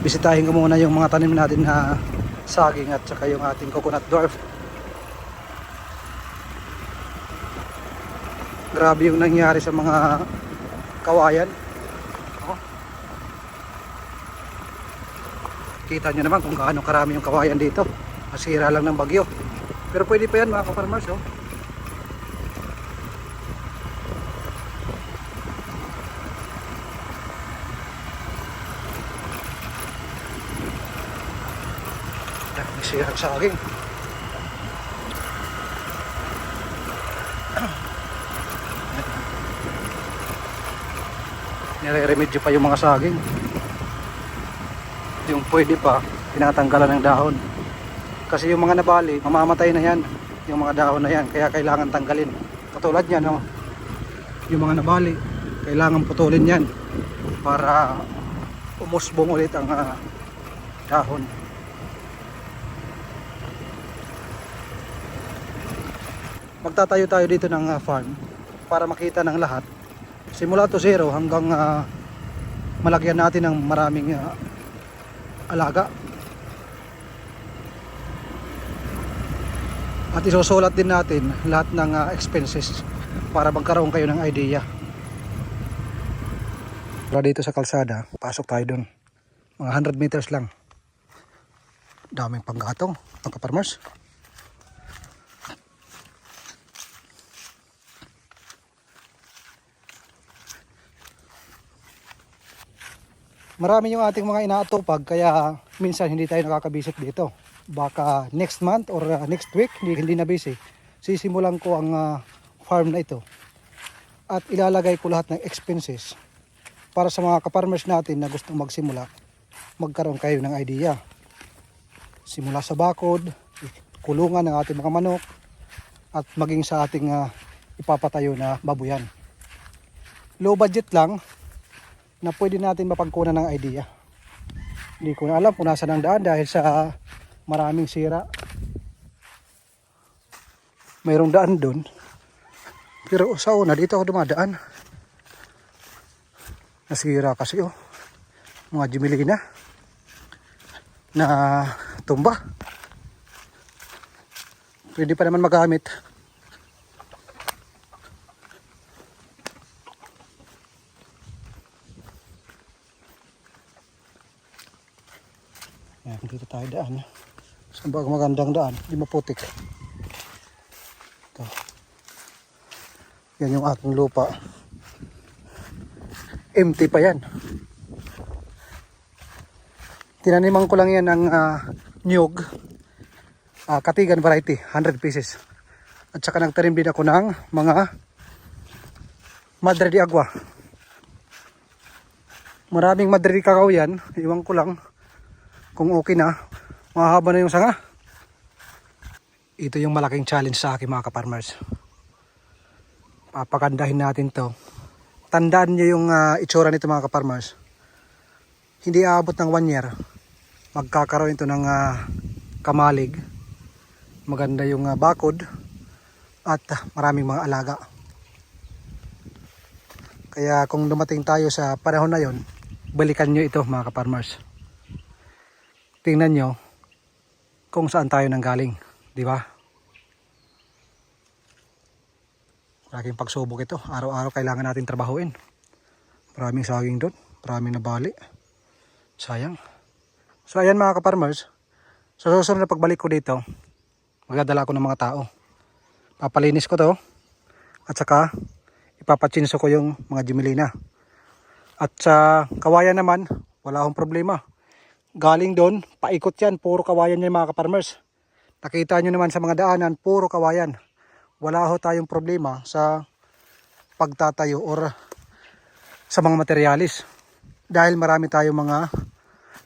bisitahin ko muna yung mga tanim natin na saging at saka yung ating coconut dwarf. Grabe yung nangyari sa mga kawayan. Kita nyo naman kung gaano karami yung kawayan dito. Masira lang ng bagyo. Pero pwede pa yan mga ka-farmers. Oh. May sirang saging. Nire-remedyo pa yung mga saging. Yung pwede pa, tinatanggalan ng dahon. Kasi yung mga nabali, mamamatay na yan. Yung mga dahon na yan, kaya kailangan tanggalin. Katulad yan, no? Yung mga nabali, kailangan putulin yan para umusbong ulit ang dahon. Magtatayo tayo dito ng farm para makita ng lahat simula to zero hanggang malagyan natin ng maraming alaga. At isusulat din natin lahat ng expenses para magkaroon kayo ng idea. Para dito sa kalsada, pasok tayo dun. Mga 100 meters lang. Daming panggatong, mga farmers. Marami yung ating mga inaatupag kaya minsan hindi tayo nakakabisit dito. Baka next month or next week hindi na busy. Sisimulan ko ang farm na ito. At ilalagay ko lahat ng expenses para sa mga ka-farmers natin na gustong magsimula. Magkaroon kayo ng idea. Simula sa bakod, kulungan ng ating mga manok at maging sa ating ipapatayo na babuyan. Low budget lang na pwede natin mapagkunan ng idea. Hindi ko na alam kung nasa ng daan dahil sa maraming sira. Mayroong daan doon. Pero sa una dito ako dumadaan. Nasira kasi mga Jimilina na tumba. Pwede pa naman magamit. Ayan, dito tayo daan. Saan ba magandang daan? Hindi maputik. Ito. Yan yung aking lupa. Empty pa yan. Tinaniman ko lang yan ng nyug. Katigan variety, 100 pieces. At saka nagtanim din ako ng mga Madre de Agua. Maraming Madre de Cacao yan. Iwan ko lang kung okay na, mahaba na yung sanga. Ito yung malaking challenge sa akin mga ka-farmers. Papagandahin natin to. Tandaan nyo yung itsura nito mga ka-farmers. Hindi aabot ng 1 year. Magkakaroon ito ng kamalig. Maganda yung bakod. At maraming mga alaga. Kaya kung dumating tayo sa panahon na yon, balikan nyo ito mga ka-farmers. Tingnan nyo kung saan tayo nanggaling, di ba? Maraming pagsubok ito. Araw-araw kailangan natin trabahuin. Maraming saging doon, maraming nabali. Sayang. So ayan mga ka-farmers, sa susunod na pagbalik ko dito, magdadala ko ng mga tao. Papalinis ko to at saka ipapachinso ko yung mga Jimilina. At sa kawayan naman, wala akong problema. Galing doon, paikot yan, puro kawayan yan mga ka-farmers. Nakita nyo naman sa mga daanan, puro kawayan. Wala ho tayong problema sa pagtatayo or sa mga materialis. Dahil marami tayong mga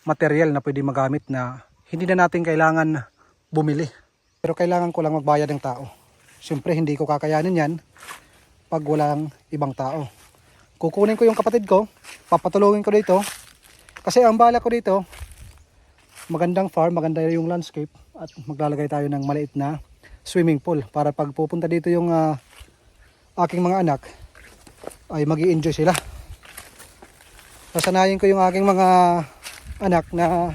material na pwede magamit na hindi na natin kailangan bumili. Pero kailangan ko lang magbayad ng tao. Siyempre hindi ko kakayanin yan pag walang ibang tao. Kukunin ko yung kapatid ko, papatulungin ko dito. Kasi ang bala ko dito, magandang farm, maganda yung landscape at maglalagay tayo ng maliit na swimming pool para pag pupunta dito yung aking mga anak ay magi-enjoy sila. Sasanayin ko yung aking mga anak na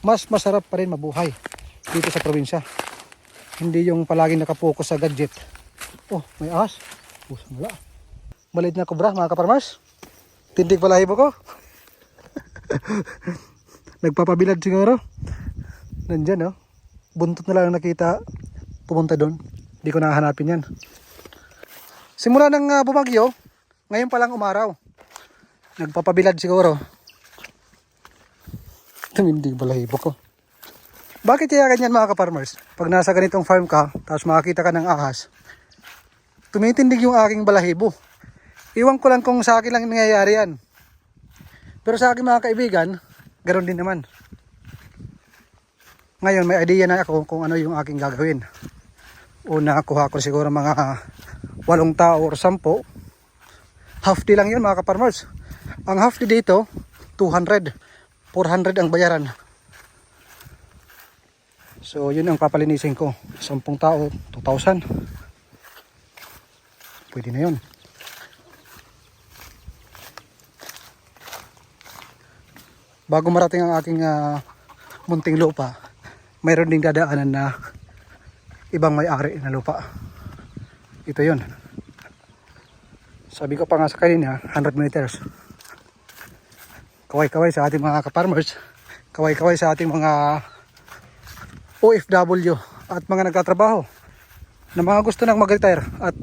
mas masarap pa rin mabuhay dito sa probinsya. Hindi yung palaging nakapokus sa gadget. Oh, may ahas. Pusang wala. Maliit na kobra mga kaparmers. Tindig balahibo ko. Nagpapabilad siguro. Nandyan oh. Buntot na lang nakita. Pumunta doon. Hindi ko nahanapin yan. Simula ng bumagyo, ngayon pa lang umaraw. Nagpapabilad siguro. Tumindig balahibo ko. Bakit kaya ganyan mga kaparmers? Pag nasa ganitong farm ka, tapos makakita ka ng ahas, tumitindig yung aking balahibo. Iwan ko lang kung sa akin lang nangyayari yan. Pero sa aking mga kaibigan, ganoon din naman. Ngayon may idea na ako kung ano yung aking gagawin. Una, kuha ko siguro mga 8 tao or 10. Half day lang yun mga kaparmers. Ang half day dito, 200. 400 ang bayaran. So yun ang papalinisin ko. 10 tao, 2,000. Pwede na yun. Bago marating ang aking munting lupa, mayroon ding dadaanan na ibang may-ari na lupa. Ito yun. Sabi ko pa nga sa kanina, 100 meters. Kaway-kaway sa ating mga kaparmers. Kaway-kaway sa ating mga OFW at mga nagtatrabaho na mga gusto nang mag-retire at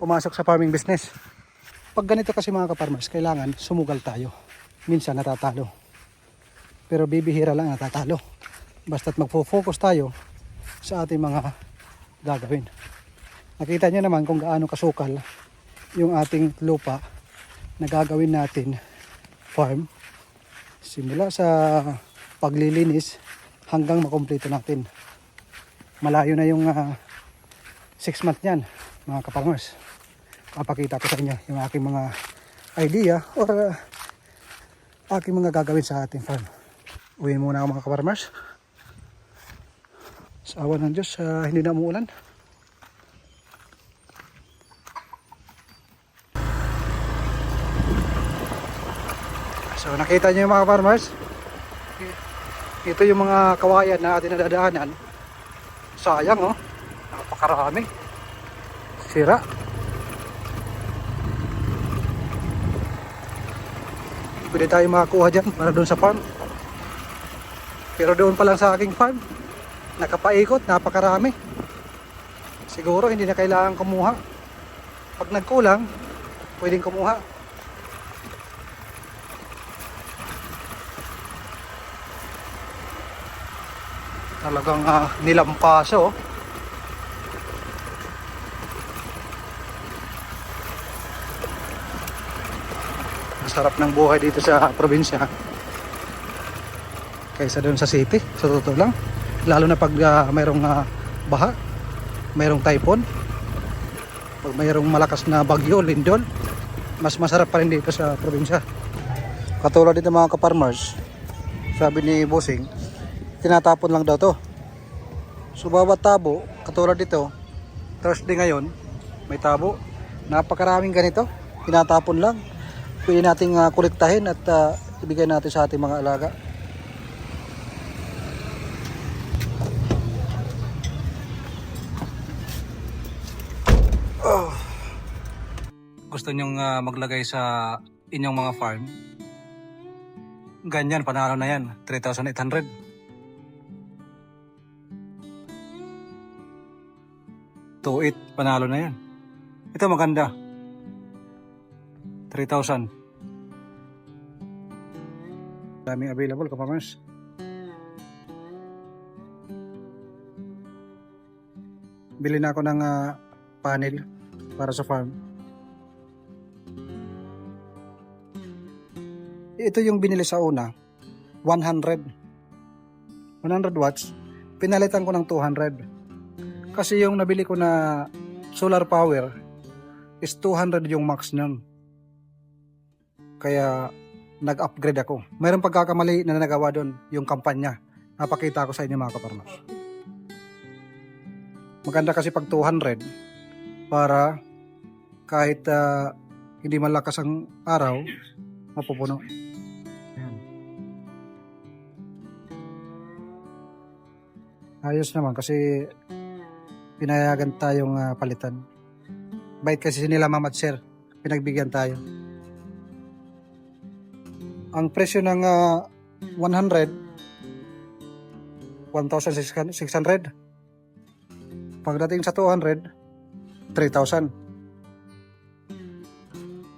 pumasok sa farming business. Pag ganito kasi mga kaparmers, kailangan sumugal tayo. Minsan natatalo. Pero bibihira lang natatalo. Basta't magfo-focus tayo sa ating mga gagawin. Nakita nyo naman kung gaano kasukal yung ating lupa na gagawin natin farm. Simula sa paglilinis hanggang makumpleto natin. Malayo na yung 6 months niyan mga kaparmers. Papakita ko sa inyo yung aking mga idea or aking mga gagawin sa ating farm. Uwiin muna ako mga kaparmers. Sa awa ng Diyos, hindi na umuulan. So nakita nyo yung mga farmers, ito yung mga kawayan na atin nadadaanan. Sayang oh, napakarami. Sira. Pwede tayo makakuha dyan para doon sa farm. Pero doon pa lang sa aking farm, nakapaikot, napakarami. Siguro hindi na kailangan kumuha. Pag nagkulang, pwedeng kumuha. Talagang nilampaso. Masarap ng buhay dito sa probinsya kaysa doon sa city, sa totoo lang. Lalo na pag mayroong baha, mayroong typhoon, pag mayroong malakas na bagyo, lindol, mas masarap pa rin dito sa probinsya. Katulad dito mga kaparmers, sabi ni Bossing, tinatapon lang daw to. So bawat tabo, katulad dito, Thursday ngayon, may tabo. Napakaraming ganito, tinatapon lang. Pwede nating kolektahin at ibigay natin sa ating mga alaga. Oh. Gusto nyong maglagay sa inyong mga farm? Ganyan, panalo na yan, 3,800. Tuit, panalo na yan. Ito maganda. 3,000. Daming available kaparmers. Bili na ako ng panel para sa farm. Ito yung binili sa una, 100 watts. Pinalitan ko ng 200. Kasi yung nabili ko na solar power is 200 yung max nun. Kaya nag-upgrade ako. Mayroong pagkakamali na nagawa doon, yung kampanya. Napakita ko sa inyo mga kaparmers. Maganda kasi pag 200 para kahit hindi malakas ang araw, mapupuno. Ayan. Ayos naman kasi pinayagan tayong palitan. Bait kasi nila Ma'am at Sir. Pinagbigyan tayo. Ang presyo ng 100, 1,600. Pagdating sa 200, 3,000.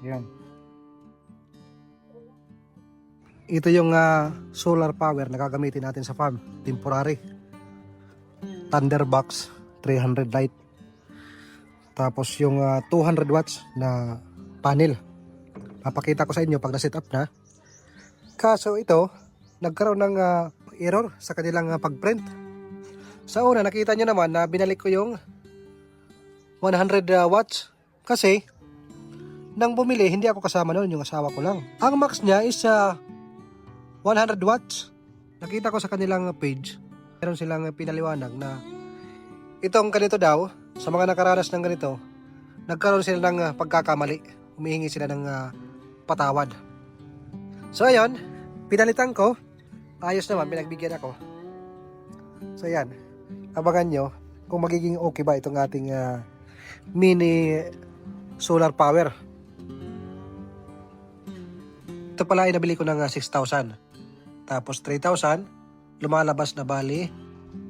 Yan. Ito yung solar power na gagamitin natin sa farm. Temporary. Thunderbox 300 light. Tapos yung 200 watts na panel. Papakita ko sa inyo pag na-set up na. Kaso ito, nagkaroon ng error sa kanilang pag-print. Sa una, nakita nyo naman na binalik ko yung 100 watts. Kasi, nang bumili, hindi ako kasama noon, yung asawa ko lang. Ang max niya is 100 watts. Nakita ko sa kanilang page, meron silang pinaliwanag na itong ganito daw, sa mga nakaranas ng ganito, nagkaroon sila ng pagkakamali. Humihingi sila ng patawad. So ayun, pinalitan ko. Ayos naman, pinagbigyan ako. So ayan, abangan nyo kung magiging okay ba itong ating mini solar power. Ito pala ay nabili ko ng 6,000. Tapos 3,000, lumalabas na bali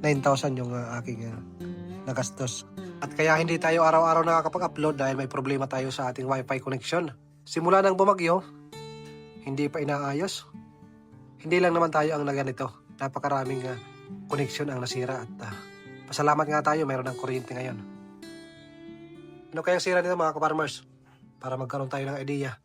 9,000 yung aking nagastos. At kaya hindi tayo araw-araw nakakapag-upload dahil may problema tayo sa ating wifi connection. Simula ng bumagyo, hindi pa inaayos. Hindi lang naman tayo ang naganito. Napakaraming connection ang nasira at pasalamat nga tayo mayroon ng kuryente ngayon. Ano kayang sira nito mga ka-farmers? Para magkaroon tayo ng idea.